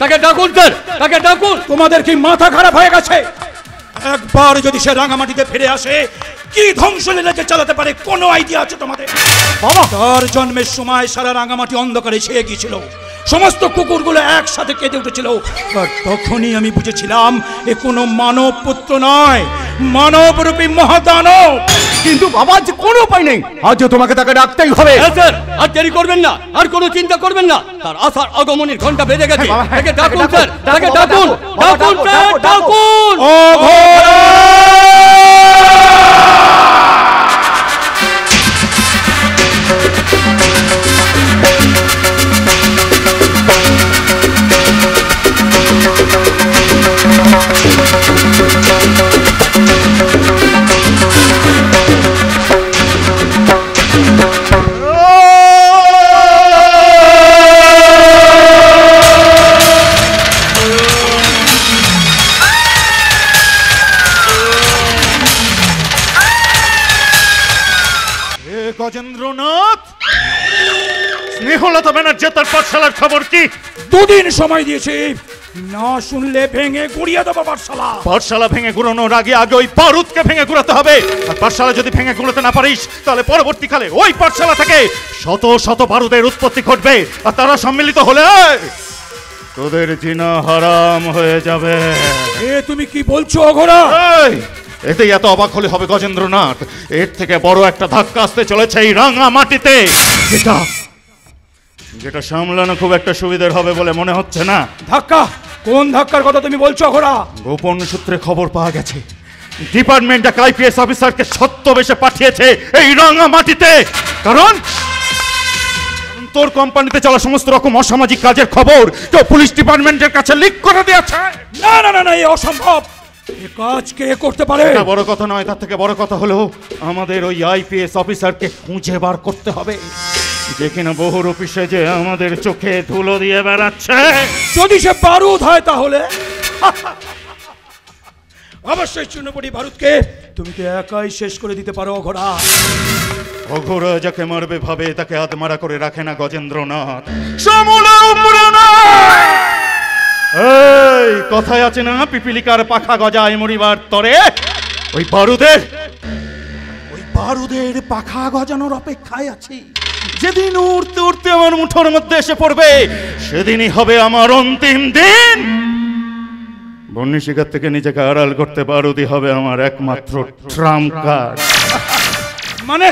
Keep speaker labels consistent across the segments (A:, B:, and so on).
A: তাকে ডাকুন স্যার, তাকে ডাকুন।
B: তোমাদের কি মাথা খারাপ হয়ে গেছে? একবার যদি সে রাঙামাটিতে ফিরে আসে, কি ধ্বংসলীলা যে চালাতে পারে কোনো আইডিয়া আছে তোমাদের? বাবা, তার জন্মের সময় সারা রাঙামাটি অন্ধকারে ছেয়ে গিয়েছিল, সমস্ত কুকুরগুলো একসাথে কেঁদে উঠেছিল। আর তখনই আমি বুঝেছিলাম এ কোনো মানব পুত্র নয়, মানবরূপী মহাদানব।
C: কিন্তু বাবা, যে কোনো উপায় নেই, আজও তোমাকে তাকে ডাকতেই হবে।
A: হ্যাঁ স্যার, আর দেরি করবেন না, আর কোনো চিন্তা করবেন না। তার আসার আগমনের ঘন্টা বেজে গেছে। তাকে ডাকুন স্যার, তাকে ডাকুন, ডাকুন স্যার, ডাকুন।
D: গজেন্দ্রনাথ, স্নেহলতা ব্যানার্জি তার পাঠশালার খবর কি?
B: দুদিন সময় দিয়েছি, না শুনলে ভেঙে গুড়িয়ে দেবো পাঠশালা।
D: পাঠশালা ভেঙে গুড়ানোর আগে ওই বারুদকে ভেঙে গুড়াতে হবে। আর পাঠশালা যদি ভেঙে গুড়াতে না পারিস, তাহলে পরবর্তীকালে ওই পাঠশালা থেকে শত শত বারুদের উৎপত্তি ঘটবে। আর তারা সম্মিলিত হলে তোদের জিনা হারাম হয়ে যাবে।
B: তুমি কি বলছো অঘোরা?
D: এতে এত অবাক হলে হবে গজেন্দ্রনাথ, এর থেকে বড় একটা ধাক্কা আসতে চলেছে এই রাঙামাটিতে, যেটা সামলানো খুব একটা সুবিধার হবে বলে মনে হচ্ছে না।
B: ধাক্কা? কোন ধাক্কার কথা তুমি বলছো অঘোরা?
D: গোপন সূত্রে খবর পাওয়া গেছে ডিপার্টমেন্ট এক আইপিএস অফিসারকে ছদ্মবেশে পাঠিয়েছে এই রাঙামাটিতে। কারণ তোর কোম্পানিতে চলা সমস্ত রকম অসামাজিক কাজের খবর তো পুলিশ ডিপার্টমেন্টের কাছে লিক করে দিয়েছে।
B: না না না, এই অসম্ভব। এ কাজ কে করতে পারে?
D: এটা বড় কথা নয়, তার থেকে বড় কথা হলো আমাদের ওই আইপিএস অফিসারকে খুঁজে বার করতে হবে, যে কিনা বহুর অফিসে যে আমাদের চোখে ধুলো দিয়ে বেড়াচ্ছে।
B: যদি সে বারুদ হয় তাহলে অবশ্যই চুনপুরি বারুদকে তুমি তো একাই শেষ করে দিতে পারো অঘোরা।
D: অঘোরা যাকে মারবে ভাবে তাকে আধমারা করে রাখে না গজেন্দ্রনাথ। এই কথায় আছে না, পিপিলিকার পাখা গজায় মরিবার তরে। ওই বারুদের পাখা গজানোর অপেক্ষায় আছি। যেদিন উড়তে উড়তে আমার মুঠোর মধ্যে এসে পড়বে, সেদিনই হবে আমার অন্তিম দিন। বন্যী শিকার থেকে নিজেকে আড়াল করতে বারুদই হবে আমার একমাত্র ট্রাম্প কার্ড। মানে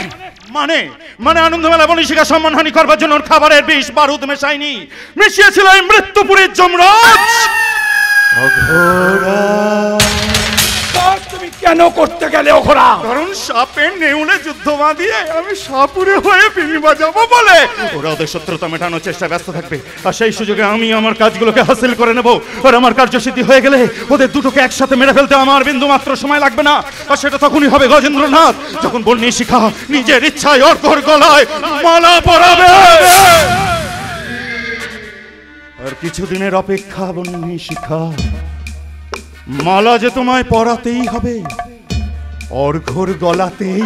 D: মানে মানে আনন্দমেলা বন্যী শিকার সম্মানহানি করবার জন্য খাবারের বিষ বারুদ মেশাইনি, মিশিয়েছিল এই মৃত্যুপুরীর যমরাজ অঘোরা।
B: তুমি কেন করতে গেলে অঘোরা?
D: কারণ সাপের নেউলে যুদ্ধ বাঁধিয়ে আমি সাপুরে হয়ে পিনি বাজাবো বলে ওরা ওদের শত্রুতা মেটানোর চেষ্টায় ব্যস্ত থাকবে। আর সেই সুযোগে আমি আমার কাজগুলোকে হাসিল করে নেব। আর আমার কার্যসিদ্ধি হয়ে গেলে ওদের দুটোকে একসাথে মেরে ফেলতে আমার বিন্দু মাত্র সময় লাগবে না। আর সেটা তখনই হবে গজেন্দ্রনাথ, যখন বন্যী শিখা নিজের ইচ্ছায় অর্ঘর গলায় মালা পরাবে। আর কিছুদিনের অপেক্ষা বন্যী শিখা, মালা যে তোমায় পরাতেই হবে, অর্ঘর গলাতেই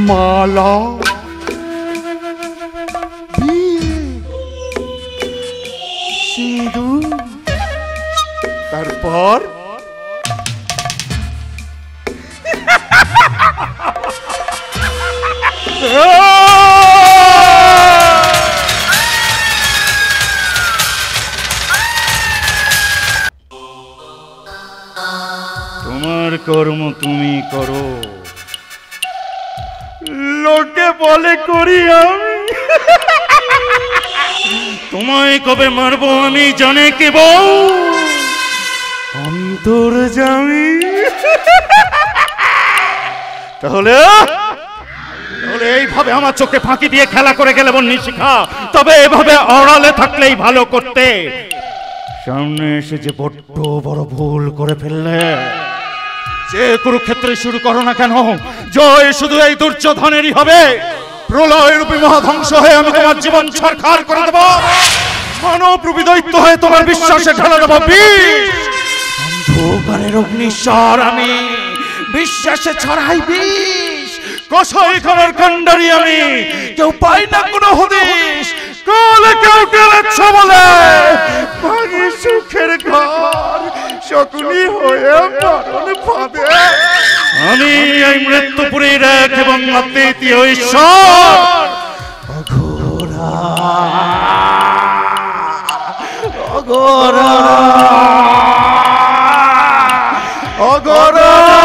D: মালা। সিঁদুর, তারপর তোমার কর্ম তুমি করো, লোকে বলে করি আমি। তোমায় কবে মারবো আমি জানে কে বউ অন্তর্যামী। তাহলে এইভাবে আমার চোখে ফাঁকি দিয়ে খেলা করে গেলে বন্যী শিখা, তবে এভাবে আড়ালে থাকলেই ভালো করতে। সামনে এসে যে বড্ড বড় ভুল করে ফেললে। যে কুরুক্ষেত্রে শুরু করো না কেন, জয় শুধু এই দুর্যোধনেরই হবে। প্রলয় রূপী মহাধ্বংস হয়ে আমি তোমার জীবন ছারখার করে দেব। মানব রূপী দৈত্য হয়ে তোমার বিশ্বাসে ঢেলে দেব বিষ। অন্ধকারের অগ্নিশ্বর আমি, বিশ্বাসে ছড়াই বিষ। কসাইখানার কাণ্ডারি আমি, কেউ পাই না কোনো হদিশ। কালে কেউ টেনেছ বলে শকুনি হয়ে মরণ পাবে। আমি এই মৃত্যুপুরীর এক এবং অদ্বিতীয় ঈশ্বর অঘোরা অঘোরা অঘোরা।